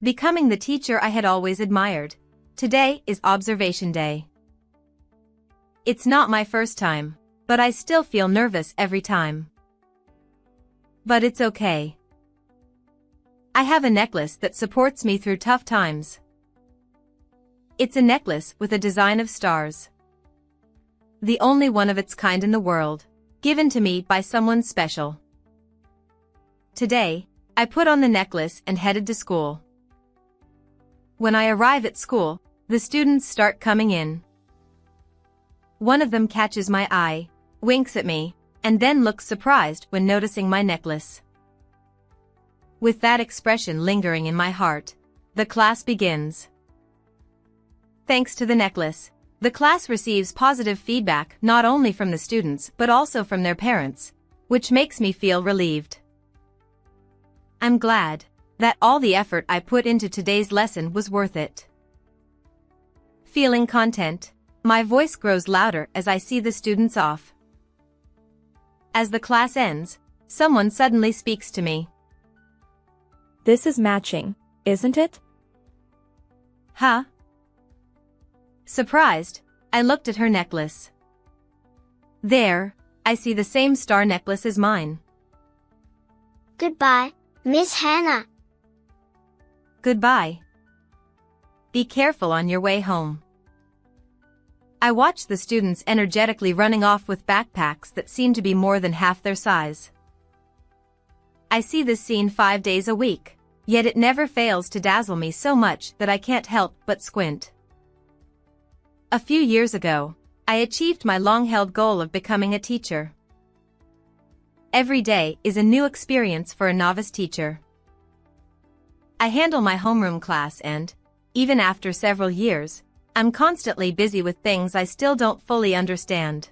Becoming the teacher I had always admired. Today is observation day. It's not my first time, but I still feel nervous every time. But it's okay. I have a necklace that supports me through tough times. It's a necklace with a design of stars. The only one of its kind in the world, given to me by someone special. Today, I put on the necklace and headed to school. When I arrive at school, the students start coming in. One of them catches my eye, winks at me, and then looks surprised when noticing my necklace. With that expression lingering in my heart, the class begins. Thanks to the necklace, the class receives positive feedback not only from the students but also from their parents, which makes me feel relieved. I'm glad that all the effort I put into today's lesson was worth it. Feeling content, my voice grows louder as I see the students off. As the class ends, someone suddenly speaks to me. This is matching, isn't it? Huh? Surprised, I looked at her necklace. There, I see the same star necklace as mine. Goodbye, Miss Hannah. Goodbye. Be careful on your way home. I watched the students energetically running off with backpacks that seemed to be more than half their size. I see this scene 5 days a week, yet it never fails to dazzle me so much that I can't help but squint. A few years ago, I achieved my long-held goal of becoming a teacher. Every day is a new experience for a novice teacher. I handle my homeroom class and, even after several years, I'm constantly busy with things I still don't fully understand.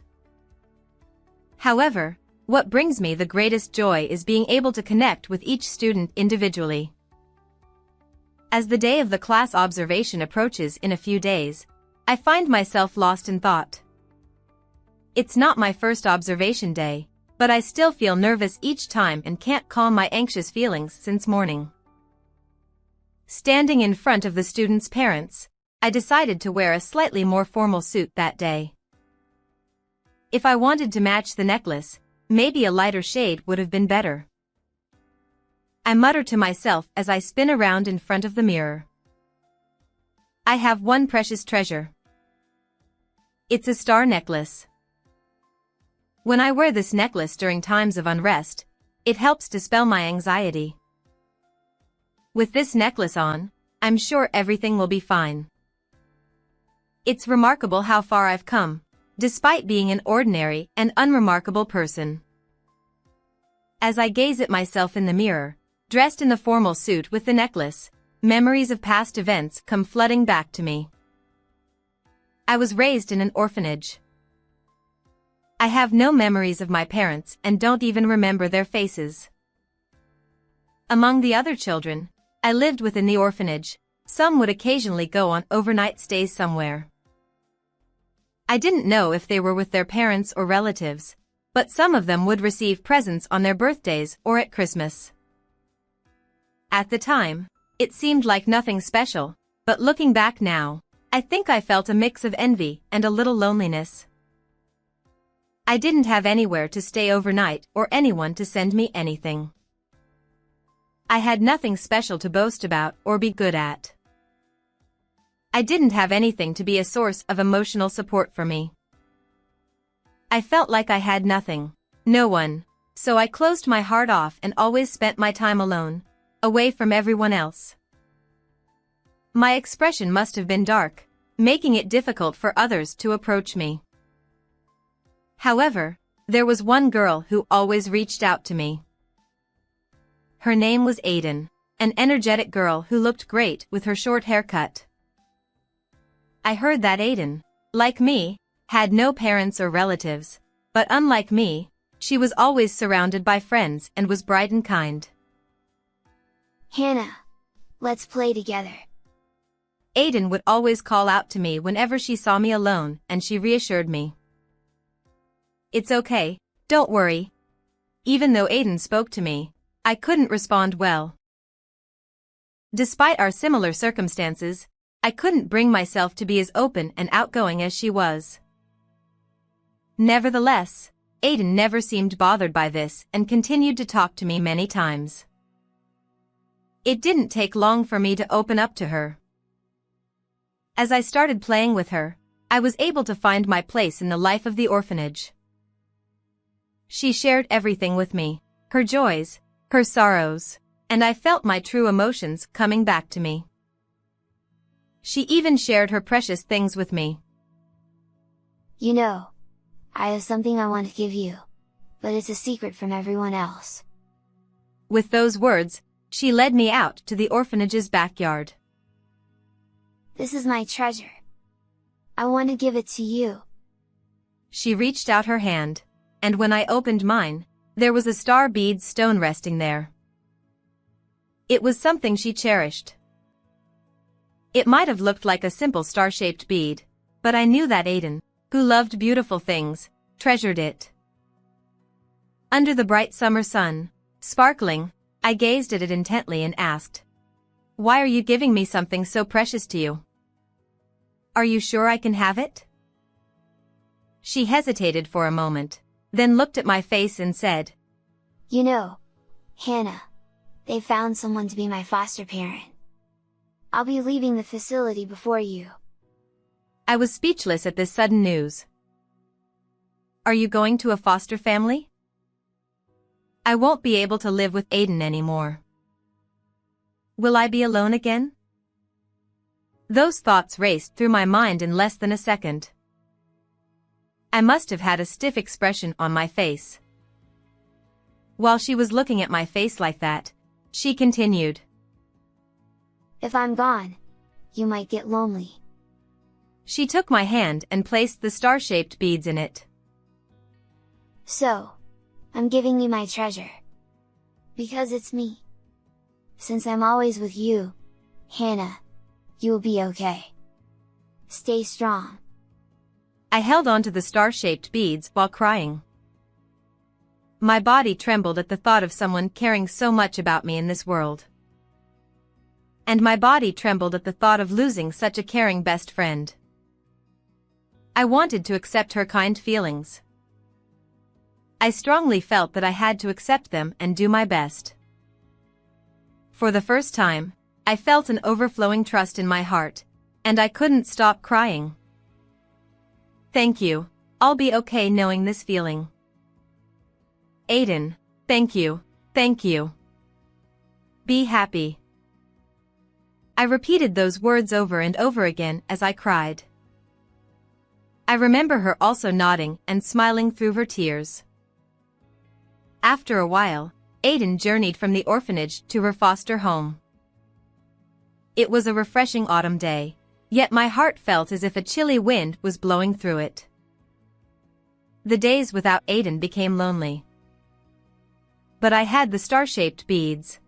However, what brings me the greatest joy is being able to connect with each student individually. As the day of the class observation approaches in a few days, I find myself lost in thought. It's not my first observation day, but I still feel nervous each time and can't calm my anxious feelings since morning. Standing in front of the students' parents, I decided to wear a slightly more formal suit that day. If I wanted to match the necklace, maybe a lighter shade would have been better. I mutter to myself as I spin around in front of the mirror. I have one precious treasure. It's a star necklace. When I wear this necklace during times of unrest, it helps dispel my anxiety. With this necklace on, I'm sure everything will be fine. It's remarkable how far I've come, despite being an ordinary and unremarkable person. As I gaze at myself in the mirror, dressed in the formal suit with the necklace, memories of past events come flooding back to me. I was raised in an orphanage. I have no memories of my parents and don't even remember their faces. Among the other children, I lived within the orphanage. Some would occasionally go on overnight stays somewhere. I didn't know if they were with their parents or relatives, but some of them would receive presents on their birthdays or at Christmas. At the time, it seemed like nothing special, but looking back now, I think I felt a mix of envy and a little loneliness. I didn't have anywhere to stay overnight or anyone to send me anything. I had nothing special to boast about or be good at. I didn't have anything to be a source of emotional support for me. I felt like I had nothing, no one, so I closed my heart off and always spent my time alone, away from everyone else. My expression must have been dark, making it difficult for others to approach me. However, there was one girl who always reached out to me. Her name was Aiden, an energetic girl who looked great with her short haircut. I heard that Aiden, like me, had no parents or relatives, but unlike me, she was always surrounded by friends and was bright and kind. Hannah, let's play together. Aiden would always call out to me whenever she saw me alone, and she reassured me. It's okay, don't worry. Even though Aiden spoke to me, I couldn't respond well. Despite our similar circumstances, I couldn't bring myself to be as open and outgoing as she was. Nevertheless, Aiden never seemed bothered by this and continued to talk to me many times. It didn't take long for me to open up to her. As I started playing with her, I was able to find my place in the life of the orphanage. She shared everything with me, her joys, her sorrows, and I felt my true emotions coming back to me. She even shared her precious things with me. You know, I have something I want to give you, but it's a secret from everyone else. With those words, she led me out to the orphanage's backyard. This is my treasure. I want to give it to you. She reached out her hand, and when I opened mine, there was a star bead stone resting there. It was something she cherished. It might have looked like a simple star-shaped bead, but I knew that Aiden, who loved beautiful things, treasured it. Under the bright summer sun, sparkling, I gazed at it intently and asked, "Why are you giving me something so precious to you? Are you sure I can have it?" She hesitated for a moment, then looked at my face and said, You know, Hannah, they found someone to be my foster parent. I'll be leaving the facility before you. I was speechless at this sudden news. Are you going to a foster family? I won't be able to live with Aiden anymore. Will I be alone again? Those thoughts raced through my mind in less than a second. I must have had a stiff expression on my face. While she was looking at my face like that, she continued, If I'm gone, you might get lonely. She took my hand and placed the star-shaped beads in it. So, I'm giving you my treasure. Because it's me. Since I'm always with you, Hannah, you'll be okay. Stay strong. I held on to the star-shaped beads while crying. My body trembled at the thought of someone caring so much about me in this world. And my body trembled at the thought of losing such a caring best friend. I wanted to accept her kind feelings. I strongly felt that I had to accept them and do my best. For the first time, I felt an overflowing trust in my heart, and I couldn't stop crying. Thank you, I'll be okay knowing this feeling. Aiden, thank you, thank you. Be happy. I repeated those words over and over again as I cried. I remember her also nodding and smiling through her tears. After a while, Aiden journeyed from the orphanage to her foster home. It was a refreshing autumn day, yet my heart felt as if a chilly wind was blowing through it. The days without Aiden became lonely. But I had the star-shaped beads.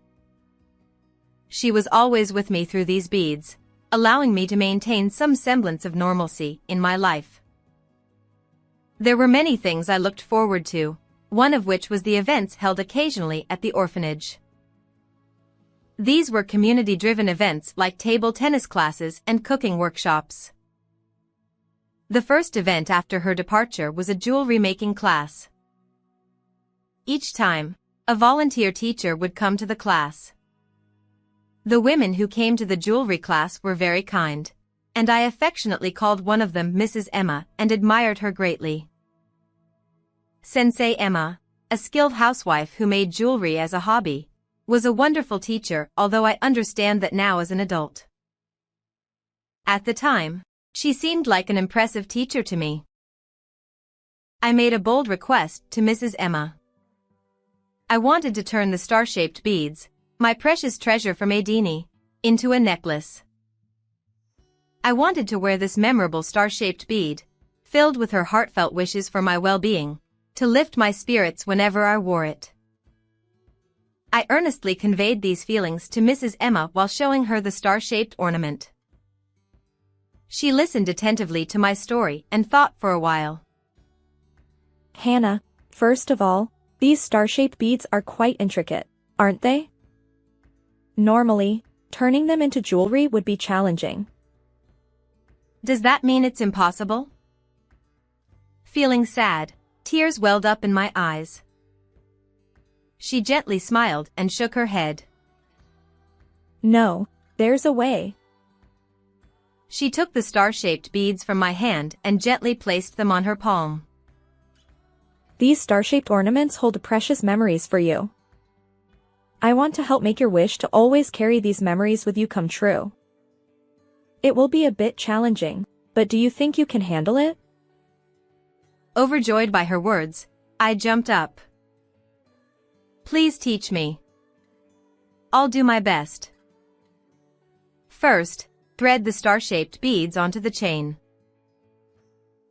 She was always with me through these beads, allowing me to maintain some semblance of normalcy in my life. There were many things I looked forward to, one of which was the events held occasionally at the orphanage. These were community-driven events like table tennis classes and cooking workshops. The first event after her departure was a jewelry-making class. Each time, a volunteer teacher would come to the class. The women who came to the jewelry class were very kind, and I affectionately called one of them Mrs. Emma and admired her greatly. Sensei Emma, a skilled housewife who made jewelry as a hobby, was a wonderful teacher, although I understand that now as an adult. At the time, she seemed like an impressive teacher to me. I made a bold request to Mrs. Emma. I wanted to turn the star-shaped beads, my precious treasure from Aidini, into a necklace. I wanted to wear this memorable star-shaped bead, filled with her heartfelt wishes for my well-being, to lift my spirits whenever I wore it. I earnestly conveyed these feelings to Mrs. Emma while showing her the star-shaped ornament. She listened attentively to my story and thought for a while. Hannah, first of all, these star-shaped beads are quite intricate, aren't they? Normally, turning them into jewelry would be challenging. Does that mean it's impossible? Feeling sad, tears welled up in my eyes. She gently smiled and shook her head. No, there's a way. She took the star-shaped beads from my hand and gently placed them on her palm. These star-shaped ornaments hold precious memories for you. I want to help make your wish to always carry these memories with you come true. It will be a bit challenging, but do you think you can handle it? Overjoyed by her words, I jumped up. Please teach me. I'll do my best. First, thread the star-shaped beads onto the chain.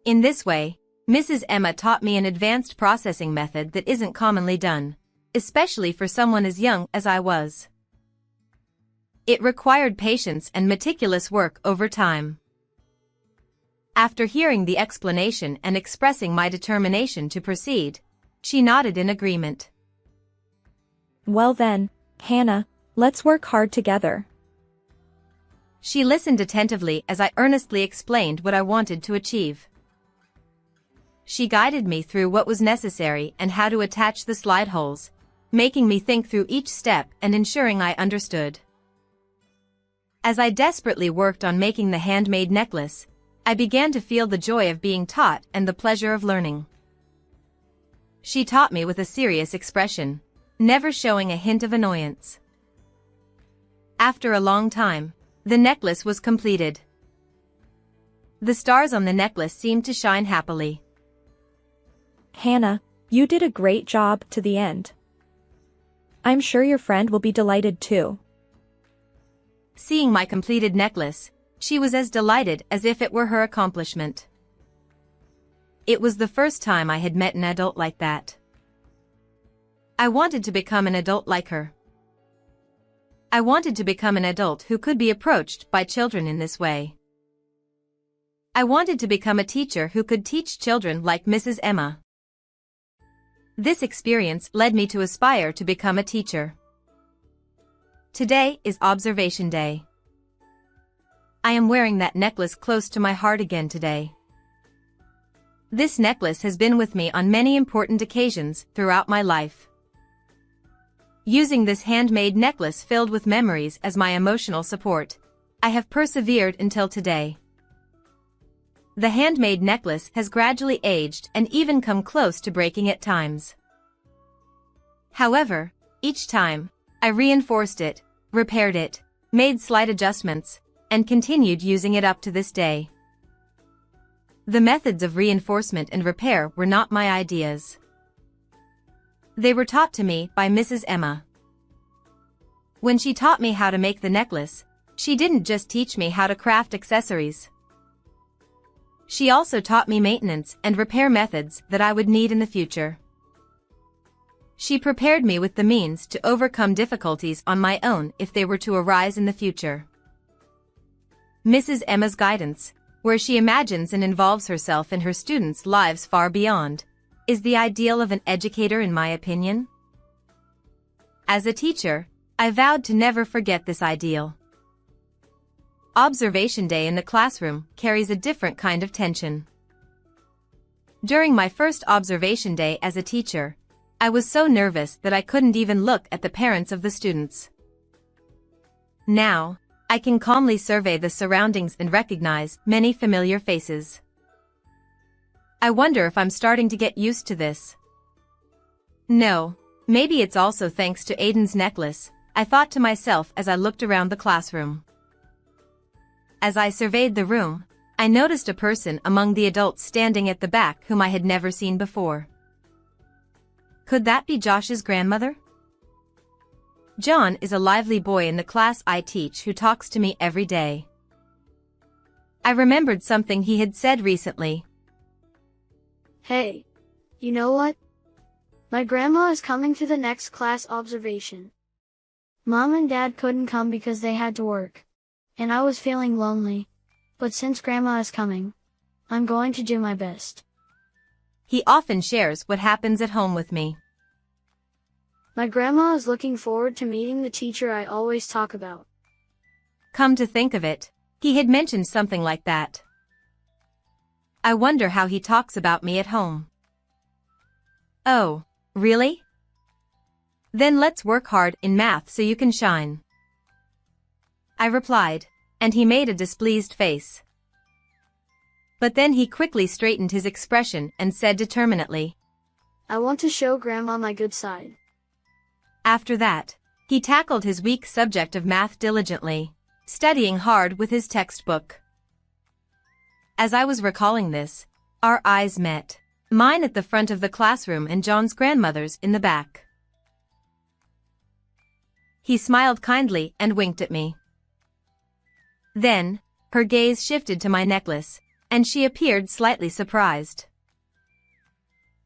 In this way, Mrs. Emma taught me an advanced processing method that isn't commonly done, especially for someone as young as I was. It required patience and meticulous work over time. After hearing the explanation and expressing my determination to proceed, she nodded in agreement. Well then, Hannah, let's work hard together. She listened attentively as I earnestly explained what I wanted to achieve. She guided me through what was necessary and how to attach the slide holes, making me think through each step and ensuring I understood. As I desperately worked on making the handmade necklace, I began to feel the joy of being taught and the pleasure of learning. She taught me with a serious expression, never showing a hint of annoyance. After a long time, the necklace was completed. The stars on the necklace seemed to shine happily. Hannah, you did a great job to the end. I'm sure your friend will be delighted too. Seeing my completed necklace, she was as delighted as if it were her accomplishment. It was the first time I had met an adult like that. I wanted to become an adult like her. I wanted to become an adult who could be approached by children in this way. I wanted to become a teacher who could teach children like Mrs. Emma. This experience led me to aspire to become a teacher. Today is Observation Day. I am wearing that necklace close to my heart again today. This necklace has been with me on many important occasions throughout my life. Using this handmade necklace filled with memories as my emotional support, I have persevered until today. The handmade necklace has gradually aged and even come close to breaking at times. However, each time, I reinforced it, repaired it, made slight adjustments, and continued using it up to this day. The methods of reinforcement and repair were not my ideas. They were taught to me by Mrs. Emma. When she taught me how to make the necklace, she didn't just teach me how to craft accessories. She also taught me maintenance and repair methods that I would need in the future. She prepared me with the means to overcome difficulties on my own if they were to arise in the future. Mrs. Emma's guidance, where she imagines and involves herself in her students' lives far beyond, is the ideal of an educator in my opinion. As a teacher, I vowed to never forget this ideal. Observation Day in the classroom carries a different kind of tension. During my first observation day as a teacher, I was so nervous that I couldn't even look at the parents of the students. Now, I can calmly survey the surroundings and recognize many familiar faces. I wonder if I'm starting to get used to this. No, maybe it's also thanks to Aiden's necklace, I thought to myself as I looked around the classroom. As I surveyed the room, I noticed a person among the adults standing at the back whom I had never seen before. Could that be Josh's grandmother? John is a lively boy in the class I teach who talks to me every day. I remembered something he had said recently. Hey, you know what? My grandma is coming to the next class observation. Mom and Dad couldn't come because they had to work, and I was feeling lonely, but since Grandma is coming, I'm going to do my best. He often shares what happens at home with me. My grandma is looking forward to meeting the teacher I always talk about. Come to think of it, he had mentioned something like that. I wonder how he talks about me at home. Oh, really? Then let's work hard in math so you can shine, I replied, and he made a displeased face. But then he quickly straightened his expression and said determinedly, I want to show Grandma my good side. After that, he tackled his weak subject of math diligently, studying hard with his textbook. As I was recalling this, our eyes met, mine at the front of the classroom and John's grandmother's in the back. He smiled kindly and winked at me. Then, her gaze shifted to my necklace, and she appeared slightly surprised.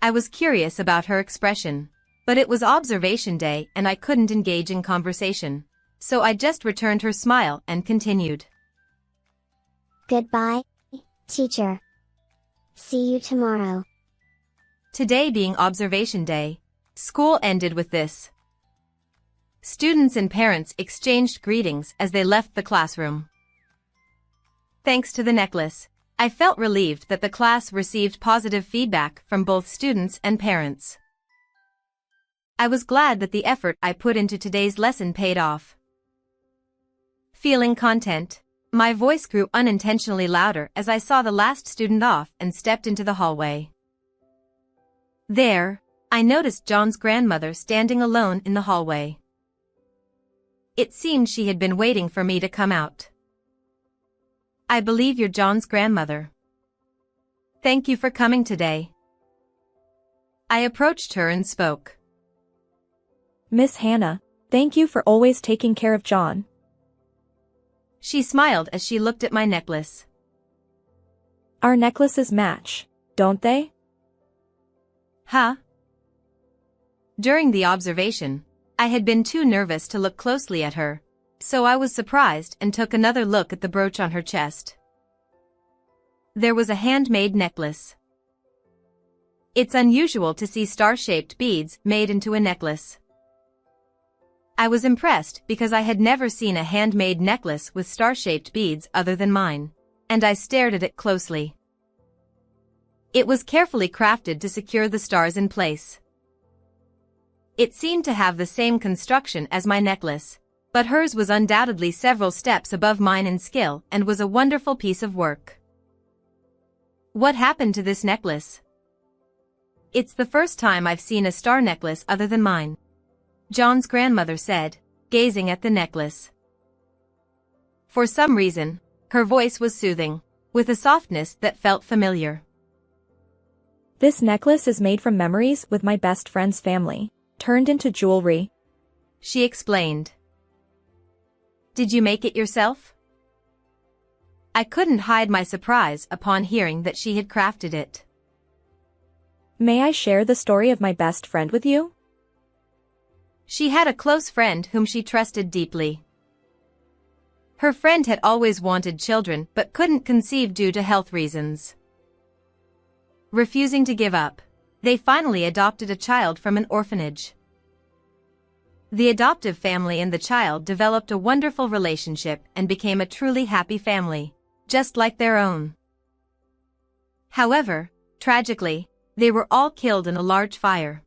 I was curious about her expression, but it was observation day and I couldn't engage in conversation, so I just returned her smile and continued. Goodbye, teacher. See you tomorrow. Today being observation day, school ended with this. Students and parents exchanged greetings as they left the classroom. Thanks to the necklace, I felt relieved that the class received positive feedback from both students and parents. I was glad that the effort I put into today's lesson paid off. Feeling content, my voice grew unintentionally louder as I saw the last student off and stepped into the hallway. There, I noticed John's grandmother standing alone in the hallway. It seemed she had been waiting for me to come out. I believe you're John's grandmother. Thank you for coming today. I approached her and spoke. Miss Hannah, thank you for always taking care of John. She smiled as she looked at my necklace. Our necklaces match, don't they? Huh? During the observation, I had been too nervous to look closely at her, so I was surprised and took another look at the brooch on her chest. There was a handmade necklace. It's unusual to see star-shaped beads made into a necklace. I was impressed because I had never seen a handmade necklace with star-shaped beads other than mine, and I stared at it closely. It was carefully crafted to secure the stars in place. It seemed to have the same construction as my necklace, but hers was undoubtedly several steps above mine in skill and was a wonderful piece of work. What happened to this necklace? It's the first time I've seen a star necklace other than mine, John's grandmother said, gazing at the necklace. For some reason, her voice was soothing, with a softness that felt familiar. This necklace is made from memories with my best friend's family, turned into jewelry. She explained. Did you make it yourself? I couldn't hide my surprise upon hearing that she had crafted it. May I share the story of my best friend with you? She had a close friend whom she trusted deeply. Her friend had always wanted children but couldn't conceive due to health reasons. Refusing to give up, they finally adopted a child from an orphanage. The adoptive family and the child developed a wonderful relationship and became a truly happy family, just like their own. However, tragically, they were all killed in a large fire.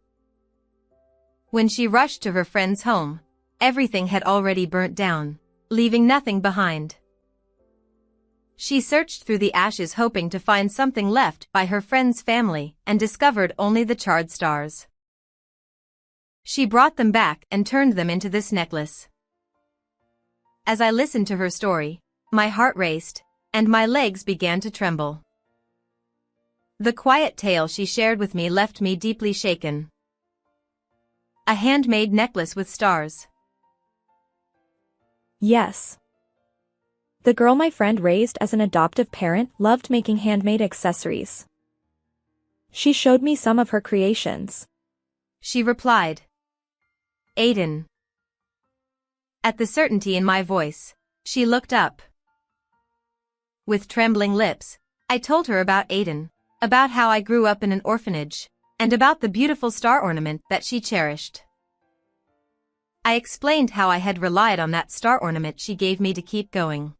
When she rushed to her friend's home, everything had already burnt down, leaving nothing behind. She searched through the ashes hoping to find something left by her friend's family and discovered only the charred stars. She brought them back and turned them into this necklace. As I listened to her story, my heart raced, and my legs began to tremble. The quiet tale she shared with me left me deeply shaken. A handmade necklace with stars. Yes. The girl my friend raised as an adoptive parent loved making handmade accessories. She showed me some of her creations. She replied. Aiden. At the certainty in my voice, she looked up. With trembling lips, I told her about Aiden, about how I grew up in an orphanage, and about the beautiful star ornament that she cherished. I explained how I had relied on that star ornament she gave me to keep going.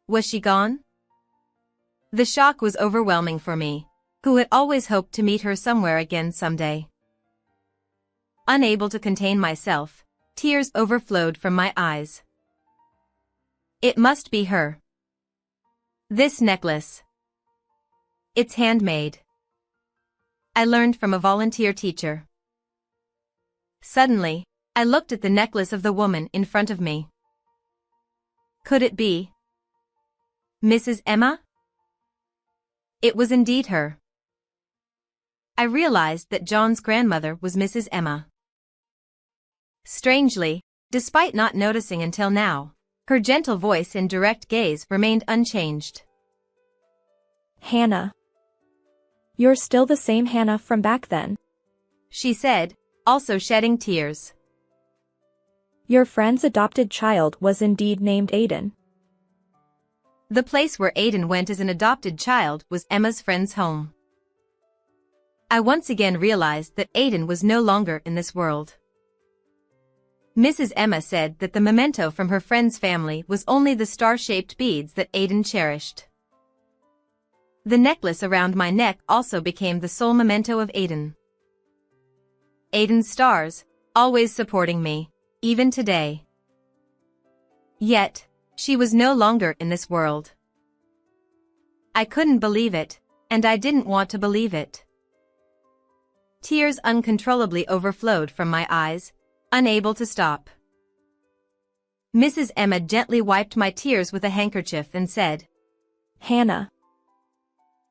Was she gone? The shock was overwhelming for me, who had always hoped to meet her somewhere again someday. Unable to contain myself, tears overflowed from my eyes. It must be her. This necklace. It's handmade. I learned from a volunteer teacher. Suddenly, I looked at the necklace of the woman in front of me. Could it be Mrs. Emma? It was indeed her. I realized that John's grandmother was Mrs. Emma. Strangely, despite not noticing until now, her gentle voice and direct gaze remained unchanged. Hannah. You're still the same Hannah from back then, she said, also shedding tears. Your friend's adopted child was indeed named Aiden. The place where Aiden went as an adopted child was Emma's friend's home. I once again realized that Aiden was no longer in this world. Mrs. Emma said that the memento from her friend's family was only the star-shaped beads that Aiden cherished. The necklace around my neck also became the sole memento of Aiden. Aiden's stars, always supporting me, even today. Yet, she was no longer in this world. I couldn't believe it, and I didn't want to believe it. Tears uncontrollably overflowed from my eyes, unable to stop. Mrs. Emma gently wiped my tears with a handkerchief and said, Hannah.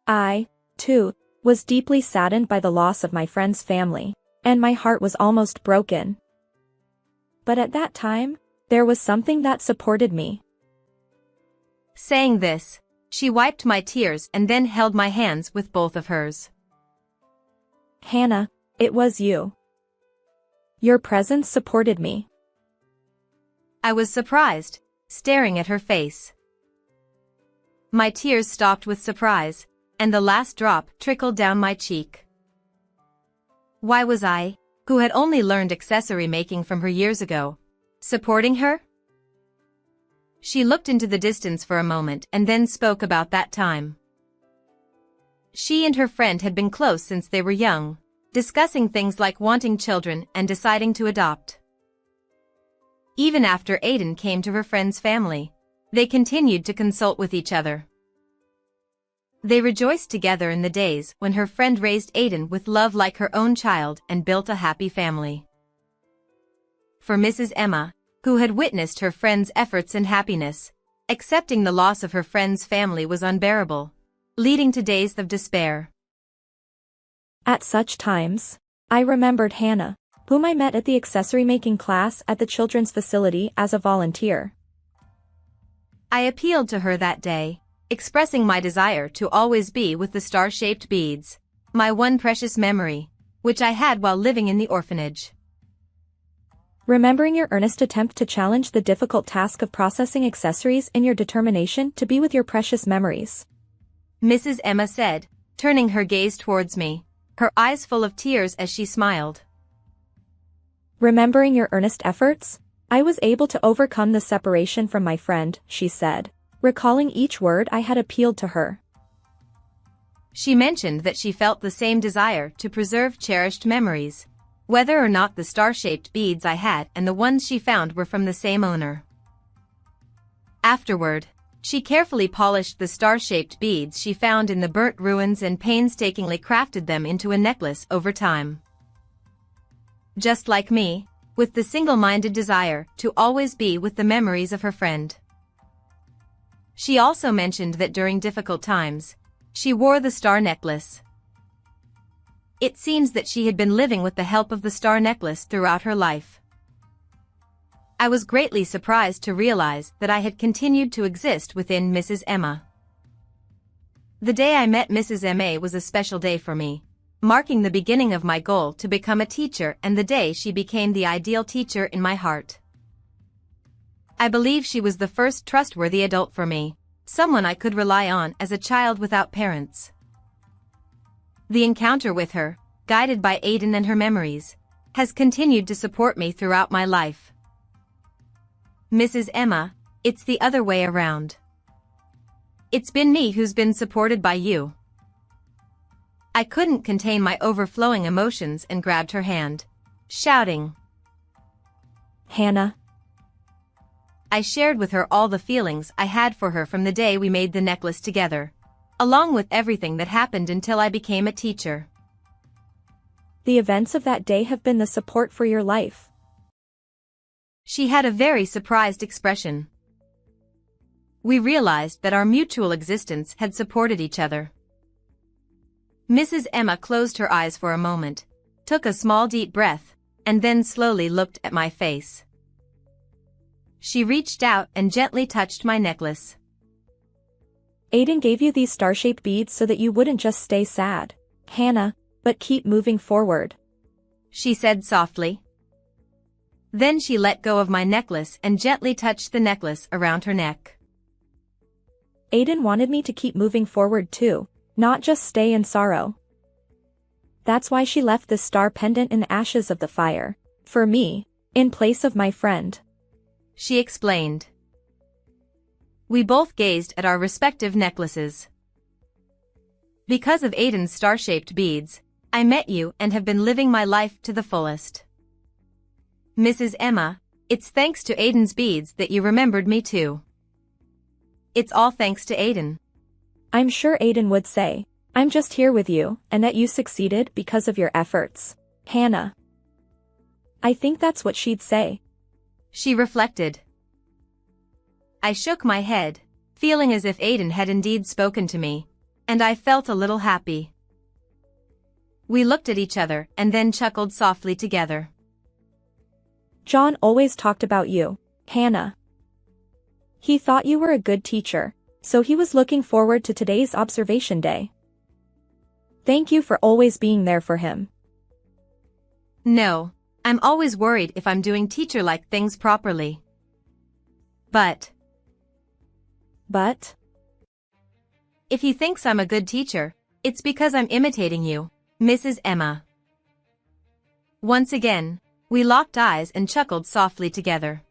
I, too, was deeply saddened by the loss of my friend's family, and my heart was almost broken. But at that time, there was something that supported me. Saying this, she wiped my tears and then held my hands with both of hers. Hannah, it was you. Your presence supported me. I was surprised, staring at her face. My tears stopped with surprise, and the last drop trickled down my cheek. Why was I, who had only learned accessory making from her years ago, supporting her? She looked into the distance for a moment and then spoke about that time. She and her friend had been close since they were young, discussing things like wanting children and deciding to adopt. Even after Aiden came to her friend's family, they continued to consult with each other. They rejoiced together in the days when her friend raised Aiden with love like her own child and built a happy family. For Mrs. Emma, who had witnessed her friend's efforts and happiness, accepting the loss of her friend's family was unbearable, leading to days of despair. At such times, I remembered Hannah, whom I met at the accessory making class at the children's facility as a volunteer. I appealed to her that day, expressing my desire to always be with the star-shaped beads, my one precious memory, which I had while living in the orphanage. Remembering your earnest attempt to challenge the difficult task of processing accessories and your determination to be with your precious memories, Mrs. Emma said, turning her gaze towards me, her eyes full of tears as she smiled. Remembering your earnest efforts, I was able to overcome the separation from my friend, she said, recalling each word I had appealed to her. She mentioned that she felt the same desire to preserve cherished memories, whether or not the star-shaped beads I had and the ones she found were from the same owner. Afterward, she carefully polished the star-shaped beads she found in the burnt ruins and painstakingly crafted them into a necklace over time. Just like me, with the single-minded desire to always be with the memories of her friend. She also mentioned that during difficult times, she wore the star necklace. It seems that she had been living with the help of the star necklace throughout her life. I was greatly surprised to realize that I had continued to exist within Mrs. Emma. The day I met Mrs. Emma was a special day for me, marking the beginning of my goal to become a teacher and the day she became the ideal teacher in my heart. I believe she was the first trustworthy adult for me, someone I could rely on as a child without parents. The encounter with her, guided by Aiden and her memories, has continued to support me throughout my life. Mrs. Emma, it's the other way around. It's been me who's been supported by you. I couldn't contain my overflowing emotions and grabbed her hand, shouting, Hannah. I shared with her all the feelings I had for her from the day we made the necklace together, along with everything that happened until I became a teacher. The events of that day have been the support for your life. She had a very surprised expression. We realized that our mutual existence had supported each other. Mrs. Emma closed her eyes for a moment, took a small deep breath, and then slowly looked at my face. She reached out and gently touched my necklace. Aiden gave you these star-shaped beads so that you wouldn't just stay sad, Hannah, but keep moving forward, she said softly. Then she let go of my necklace and gently touched the necklace around her neck. Aiden wanted me to keep moving forward too, not just stay in sorrow. That's why she left this star pendant in the ashes of the fire, for me, in place of my friend, she explained. We both gazed at our respective necklaces. Because of Aiden's star-shaped beads, I met you and have been living my life to the fullest. Mrs. Emma, it's thanks to Aiden's beads that you remembered me too. It's all thanks to Aiden. I'm sure Aiden would say, I'm just here with you, and that you succeeded because of your efforts, Hannah. I think that's what she'd say, she reflected. I shook my head, feeling as if Aiden had indeed spoken to me, and I felt a little happy. We looked at each other and then chuckled softly together. John always talked about you, Hannah. He thought you were a good teacher, so he was looking forward to today's observation day. Thank you for always being there for him. No, I'm always worried if I'm doing teacher-like things properly. But if he thinks I'm a good teacher, it's because I'm imitating you, Mrs. Emma. Once again, we locked eyes and chuckled softly together.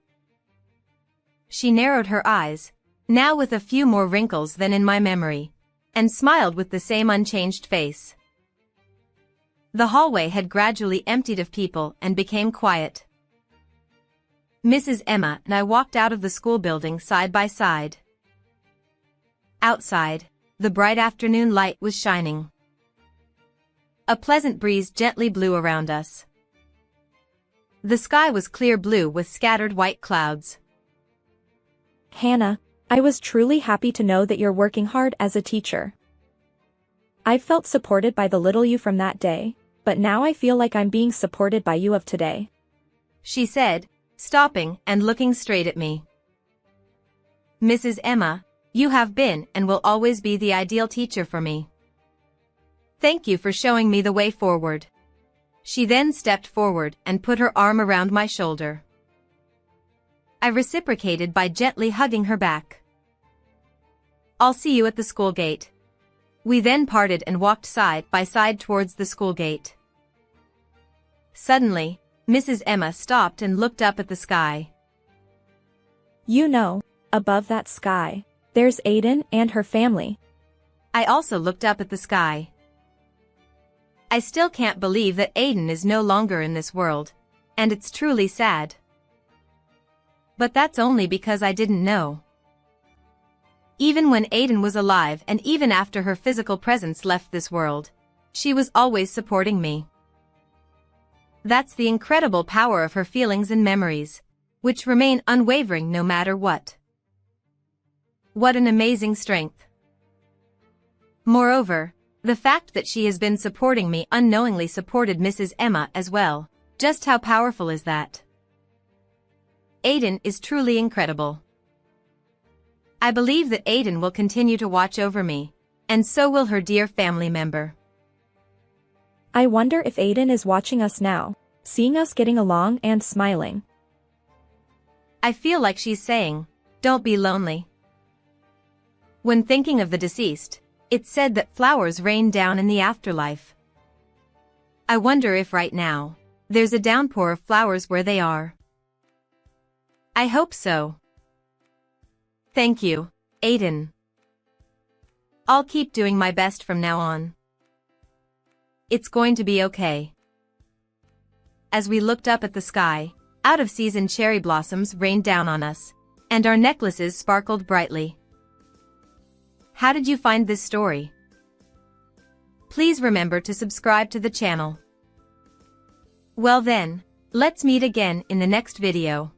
She narrowed her eyes, now with a few more wrinkles than in my memory, and smiled with the same unchanged face. The hallway had gradually emptied of people and became quiet. Mrs. Emma and I walked out of the school building side by side. Outside, the bright afternoon light was shining. A pleasant breeze gently blew around us. The sky was clear blue with scattered white clouds. Hannah, I was truly happy to know that you're working hard as a teacher. I felt supported by the little you from that day, but now I feel like I'm being supported by you of today, she said, stopping and looking straight at me. Mrs. Emma, you have been and will always be the ideal teacher for me. Thank you for showing me the way forward. She then stepped forward and put her arm around my shoulder. I reciprocated by gently hugging her back. I'll see you at the school gate. We then parted and walked side by side towards the school gate. Suddenly, Mrs. Emma stopped and looked up at the sky. You know, above that sky, there's Aiden and her family. I also looked up at the sky. I still can't believe that Aiden is no longer in this world, and it's truly sad. But that's only because I didn't know. Even when Aiden was alive and even after her physical presence left this world, she was always supporting me. That's the incredible power of her feelings and memories, which remain unwavering no matter what. What an amazing strength. Moreover, the fact that she has been supporting me unknowingly supported Mrs. Emma as well. Just how powerful is that? Aiden is truly incredible. I believe that Aiden will continue to watch over me, and so will her dear family member. I wonder if Aiden is watching us now, seeing us getting along and smiling. I feel like she's saying, don't be lonely. When thinking of the deceased, it's said that flowers rain down in the afterlife. I wonder if right now, There's a downpour of flowers where they are. I hope so. Thank you, Aiden. I'll keep doing my best from now on. It's going to be okay. As we looked up at the sky, out-of-season cherry blossoms rained down on us, and our necklaces sparkled brightly. How did you find this story? Please remember to subscribe to the channel. Well then, let's meet again in the next video.